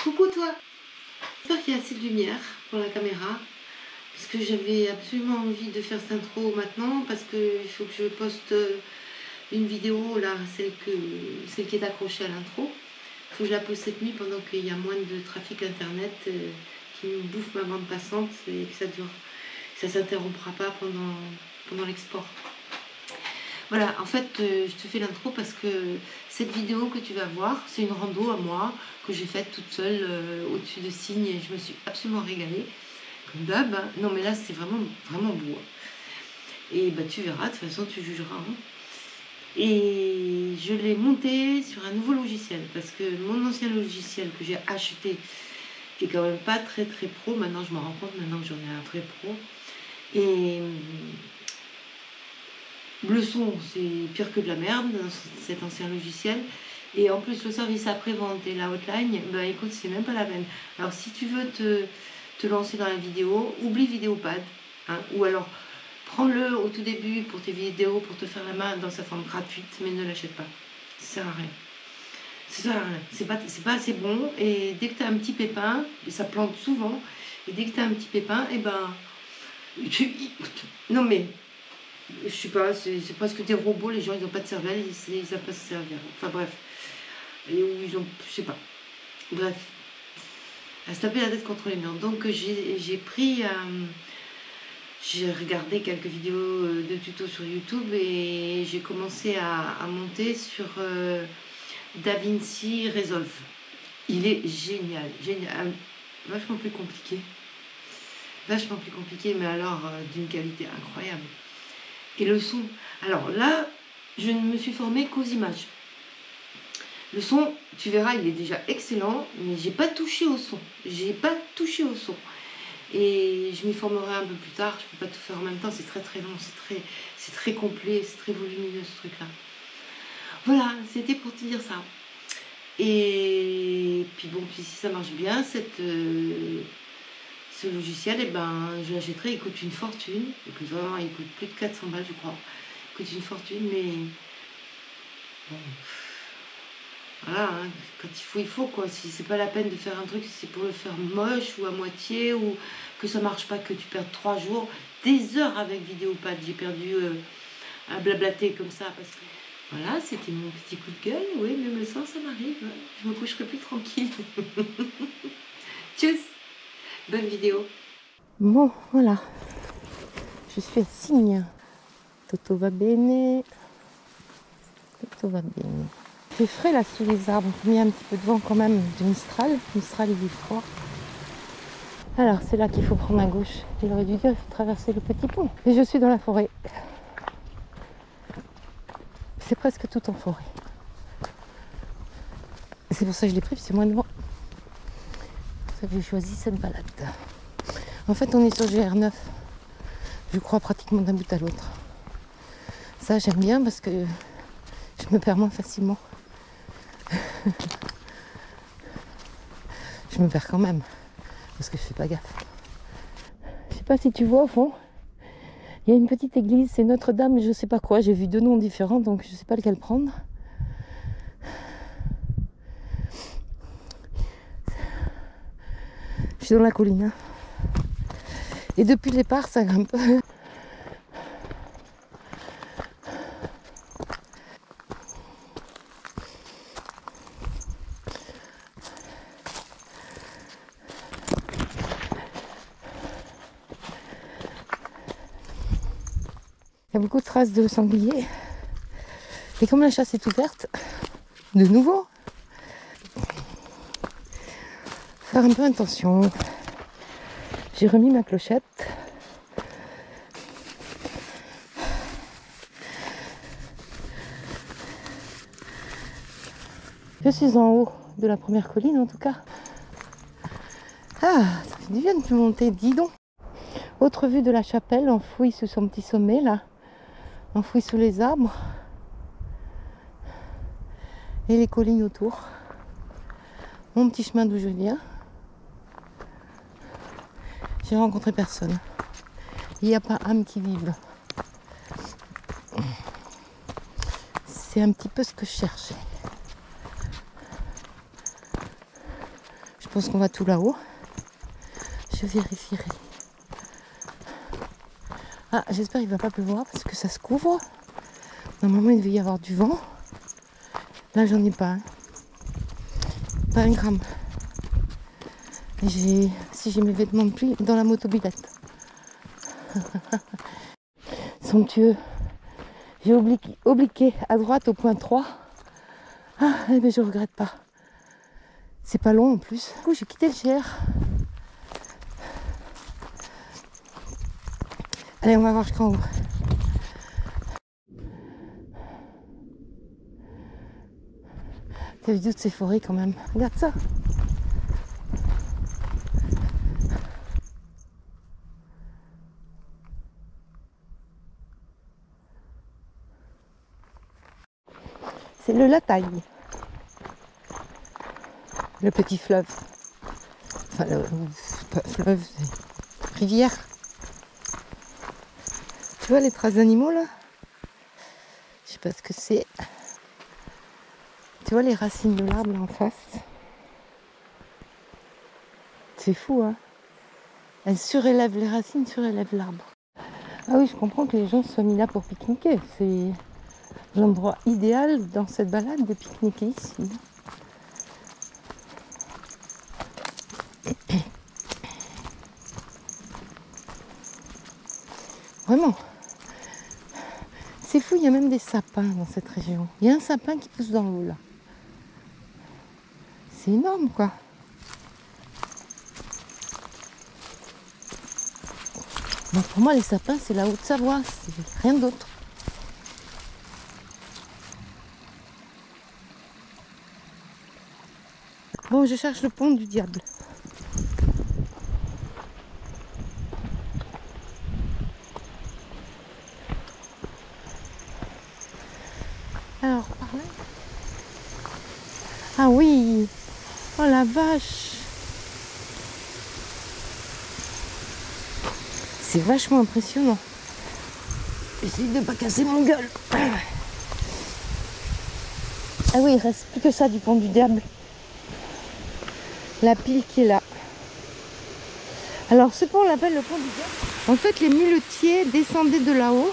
Coucou toi. J'espère qu'il y a assez de lumière pour la caméra. Parce que j'avais absolument envie de faire cette intro maintenant. Parce qu'il faut que je poste une vidéo, là, celle qui est accrochée à l'intro. Il faut que je la poste cette nuit pendant qu'il y a moins de trafic internet qui me bouffe ma bande passante et que ça dure. Ça ne s'interrompra pas pendant l'export. Voilà, en fait, je te fais l'intro parce que cette vidéo que tu vas voir, c'est une rando à moi que j'ai faite toute seule au-dessus de Signes et je me suis absolument régalée. Comme d'hab, hein. Non mais là, c'est vraiment, vraiment beau. Et bah, tu verras, de toute façon, tu jugeras. Hein. Et je l'ai monté sur un nouveau logiciel parce que mon ancien logiciel que j'ai acheté, qui est quand même pas très très pro, maintenant je me rends compte, maintenant que j'en ai un vrai pro. Et le son, c'est pire que de la merde dans cet ancien logiciel. Et en plus, le service après-vente et la hotline, bah écoute, c'est même pas la peine. Alors, si tu veux te lancer dans la vidéo, oublie Vidéopad. Hein, ou alors, prends-le au tout début pour tes vidéos, pour te faire la main dans sa forme gratuite, mais ne l'achète pas. Ça sert à rien. Ça sert à rien. C'est pas assez bon. Et dès que tu as un petit pépin, et ça plante souvent, et dès que tu as un petit pépin, et ben. Non mais. Je sais pas, c'est presque des robots, les gens ils n'ont pas de cervelle, ils savent pas se servir. Enfin bref. Et où ils ont. Je sais pas. Bref. À se taper la tête contre les murs. Donc j'ai pris. J'ai regardé quelques vidéos de tutos sur YouTube et j'ai commencé à monter sur DaVinci Resolve. Il est génial, génial. Vachement plus compliqué. Vachement plus compliqué, mais alors d'une qualité incroyable. Et le son, alors là, je ne me suis formée qu'aux images. Le son, tu verras, il est déjà excellent, mais j'ai pas touché au son. J'ai pas touché au son. Et je m'y formerai un peu plus tard. Je peux pas tout faire en même temps. C'est très très long, c'est très complet, c'est très volumineux ce truc-là. Voilà, c'était pour te dire ça. Et puis bon, puis si ça marche bien, ce logiciel, eh ben, je l'achèterai, il coûte une fortune. Vraiment, il coûte plus de 400 balles, je crois. Il coûte une fortune, mais bon, voilà, hein, quand il faut quoi. Si c'est pas la peine de faire un truc, si c'est pour le faire moche ou à moitié, ou que ça marche pas, que tu perds 3 jours, des heures avec Vidéopad. J'ai perdu à blablater comme ça parce que voilà, c'était mon petit coup de gueule. Oui, même le sang, ça m'arrive. Hein. Je me coucherai plus tranquille. Tchuss, bonne vidéo. Bon, voilà. Je suis à Signes. Toto va bene. Toto va bene. C'est frais là sous les arbres. Il y a un petit peu de vent quand même de Mistral. Mistral, il est froid. Alors, c'est là qu'il faut prendre à gauche. Il aurait dû dire qu'il faut traverser le petit pont. Et je suis dans la forêt. C'est presque tout en forêt. C'est pour ça que je l'ai pris, c'est moins de vent. C'est pour ça que j'ai choisi cette balade. En fait, on est sur GR9. Je crois pratiquement d'un bout à l'autre. Ça, j'aime bien parce que je me perds moins facilement. Je me perds quand même parce que je fais pas gaffe. Je sais pas si tu vois au fond, il y a une petite église, c'est Notre-Dame, je sais pas quoi. J'ai vu 2 noms différents, donc je sais pas lequel prendre. Je suis dans la colline. Hein. Et depuis le départ, ça grimpe. Il y a beaucoup de traces de sangliers. Et comme la chasse est ouverte, de nouveau, faire un peu attention. J'ai remis ma clochette. Je suis en haut de la première colline en tout cas. Ah, ça fait du bien de monter, dis donc. Autre vue de la chapelle, enfouie sous son petit sommet là. Enfouie sous les arbres. Et les collines autour. Mon petit chemin d'où je viens. J'ai rencontré personne. Il n'y a pas âme qui vive. C'est un petit peu ce que je cherchais. Je pense qu'on va tout là-haut. Je vérifierai. Ah, j'espère qu'il ne va pas pleuvoir parce que ça se couvre. Normalement, il devait y avoir du vent. Là, j'en ai pas. Pas un gramme. Si j'ai mes vêtements de pluie dans la motobilette. Somptueux. J'ai obliqué à droite au point 3. Ah, eh ben je regrette pas. C'est pas long en plus. Du coup, j'ai quitté le GR. Allez, on va voir jusqu'en haut. T'as vu toutes ces forêts quand même. Regarde ça. C'est le Lataille. Le petit fleuve. Enfin, pas fleuve, c'est rivière. Tu vois les traces d'animaux là? Je sais pas ce que c'est. Tu vois les racines de l'arbre là en face? C'est fou, hein? Elles surélèvent les racines, surélèvent l'arbre. Ah oui, je comprends que les gens soient mis là pour pique-niquer. C'est l'endroit idéal dans cette balade de pique-niquer ici. Vraiment. C'est fou, il y a même des sapins dans cette région. Il y a un sapin qui pousse dans l'eau là. C'est énorme quoi. Donc pour moi les sapins c'est la Haute-Savoie, c'est rien d'autre. Bon, je cherche le pont du diable. Alors par là. Ah oui. Oh la vache. C'est vachement impressionnant. J'essaie de ne pas casser mon gueule. Ah oui, il reste plus que ça du pont du diable. La pile qui est là. Alors ce pont, on l'appelle le pont du diable. En fait, les muletiers descendaient de là-haut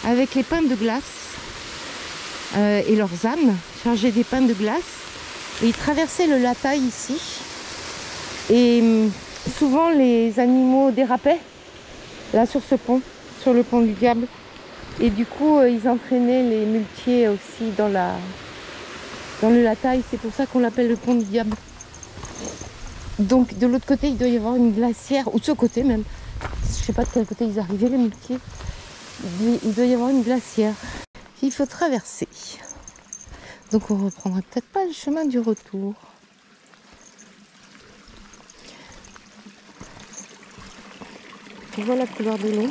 avec les pains de glace et leurs ânes chargés des pains de glace. Et ils traversaient le Lataille ici. Et souvent, les animaux dérapaient là sur ce pont, sur le pont du diable. Et du coup, ils entraînaient les muletiers aussi dans le Lataille. C'est pour ça qu'on l'appelle le pont du diable. Donc de l'autre côté, il doit y avoir une glacière, ou de ce côté même. Je sais pas de quel côté ils arrivaient, les muletiers. Il doit y avoir une glacière qu'il faut traverser. Donc on reprendra peut-être pas le chemin du retour. Tu vois la couleur de l'eau.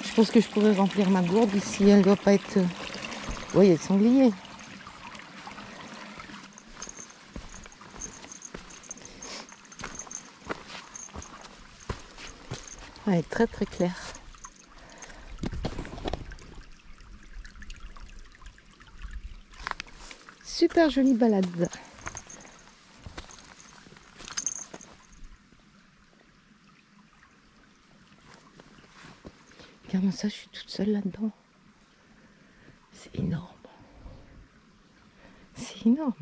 Je pense que je pourrais remplir ma gourde ici. Elle ne doit pas être... Oui, il y a le sanglier. Elle est très très claire. Super jolie balade. Regarde-moi ça, je suis toute seule là-dedans. C'est énorme. C'est énorme.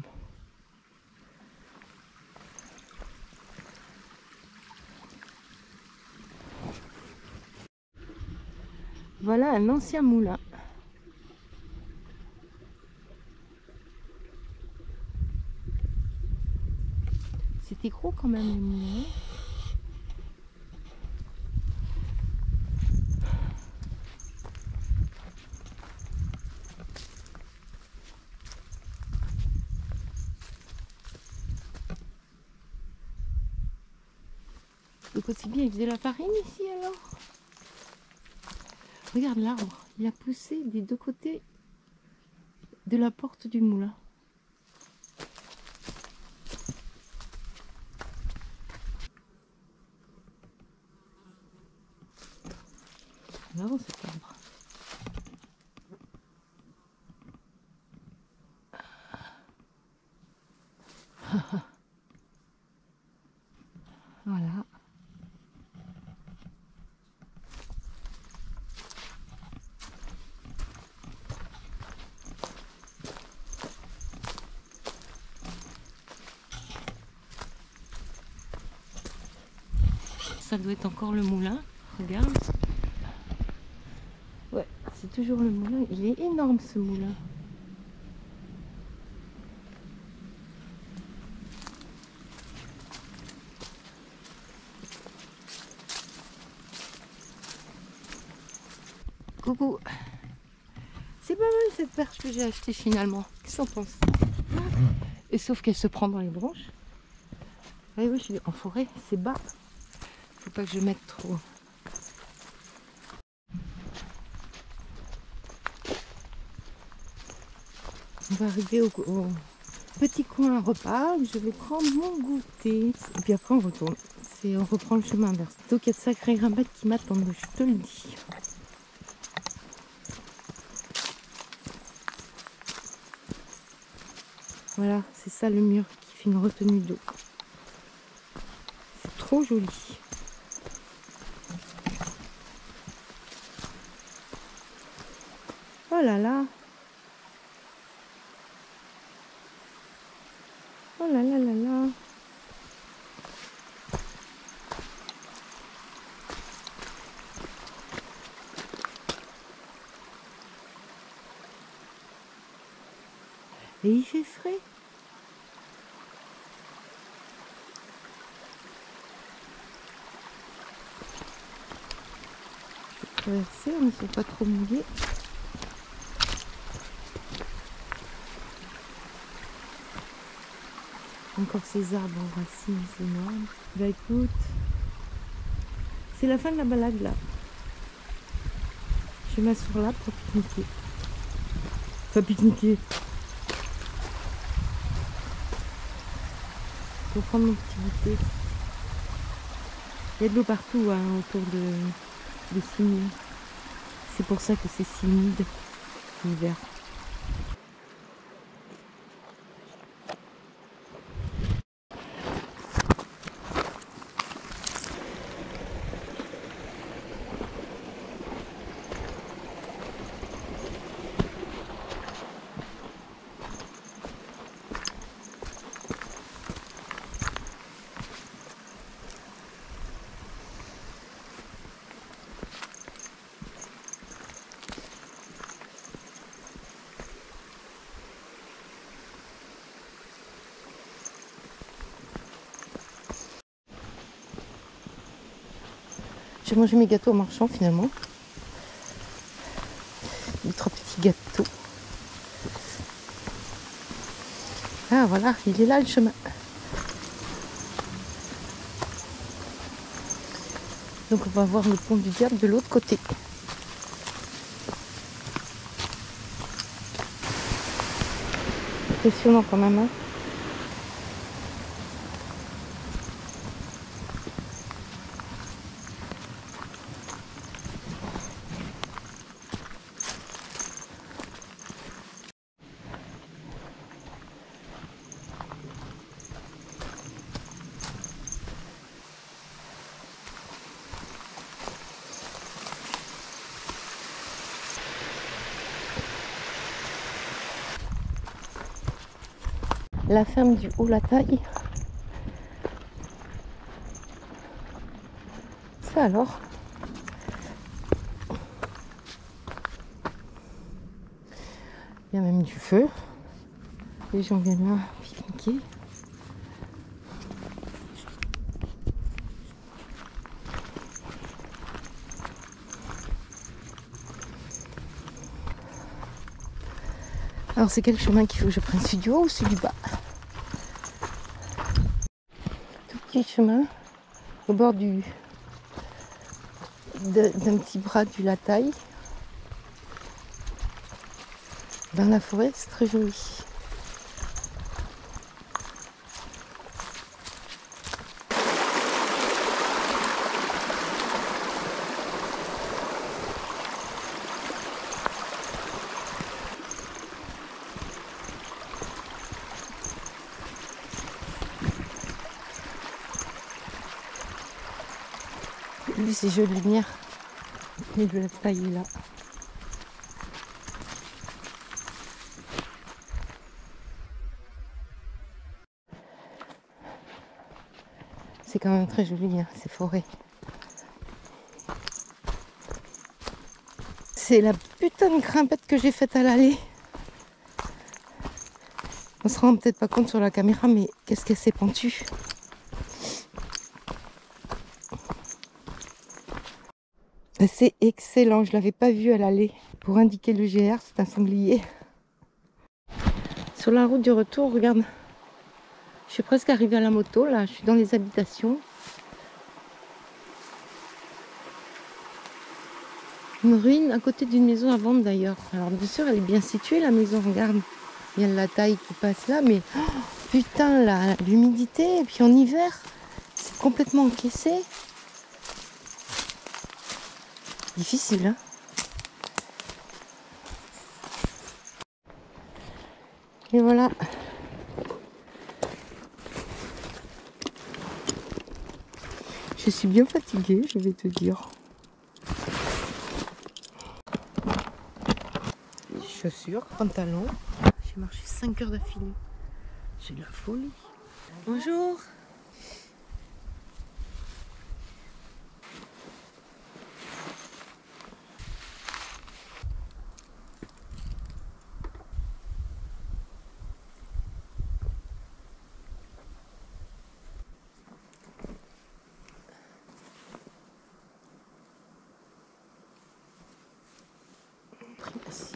Voilà un ancien moulin. C'était gros quand même les moulins. Donc aussi bien, il faisait la farine ici alors. Regarde l'arbre, il a poussé des deux côtés de la porte du moulin. Là, cet arbre. Voilà. Ça doit être encore le moulin. Regarde. Ouais, c'est toujours le moulin. Il est énorme ce moulin. Coucou. C'est pas mal cette perche que j'ai achetée finalement. Qu'est-ce que t'en penses? Et sauf qu'elle se prend dans les branches. Ah oui, je suis en forêt, c'est bas. Faut pas que je mette trop. On va arriver au petit coin repas où je vais prendre mon goûter. Et puis après on retourne. On reprend le chemin inverse. Donc il y a de sacrés grimpettes qui m'attendent, je te le dis. Voilà, c'est ça le mur qui fait une retenue d'eau. C'est trop joli. Oh là là. Oh là là là là. Et il fait frais. Je vais traverser, on ne s'est pas trop mouillé. Encore ces arbres en racines, c'est énorme. Bah écoute, c'est la fin de la balade là. Je vais m'asseoir là pour pique-niquer. Enfin pique-niquer. Pour prendre mon petit goûter. Il y a de l'eau partout hein, autour de Signes. C'est pour ça que c'est si humide l'hiver. J'ai mangé mes gâteaux en marchant finalement. Les 3 petits gâteaux. Ah voilà, il est là le chemin. Donc on va voir le pont du Diable de l'autre côté. Impressionnant quand même. Hein. La ferme du Haut-la-Taille. Ça alors. Il y a même du feu. Les gens viennent là pique-niquer. Alors c'est quel chemin qu'il faut que je prenne? Celui du haut ou celui du bas? Tout petit chemin au bord d'un petit bras du Lataille. Dans la forêt, c'est très joli. Lui, ces jeux de lumière. Et je laisse tailler là. C'est quand même très joli, hein, ces forêts. C'est la putain de grimpette que j'ai faite à l'aller. On se rend peut-être pas compte sur la caméra, mais qu'est-ce que c'est pentu. C'est excellent, je l'avais pas vu à l'aller. Pour indiquer le GR, c'est un sanglier. Sur la route du retour, regarde. Je suis presque arrivée à la moto, là. Je suis dans les habitations. Une ruine à côté d'une maison à vendre d'ailleurs. Alors bien sûr, elle est bien située, la maison, regarde. Il y a la taille qui passe là, mais oh, putain, l'humidité. Et puis en hiver, c'est complètement encaissé. Difficile, hein. Et voilà. Je suis bien fatiguée, je vais te dire. Chaussures, pantalon. J'ai marché 5 heures d'affilée. C'est de la folie. Bonjour. Merci.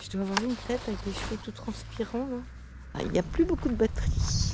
Je dois avoir une tête avec les cheveux tout transpirants là. Ah, il n'y a plus beaucoup de batterie.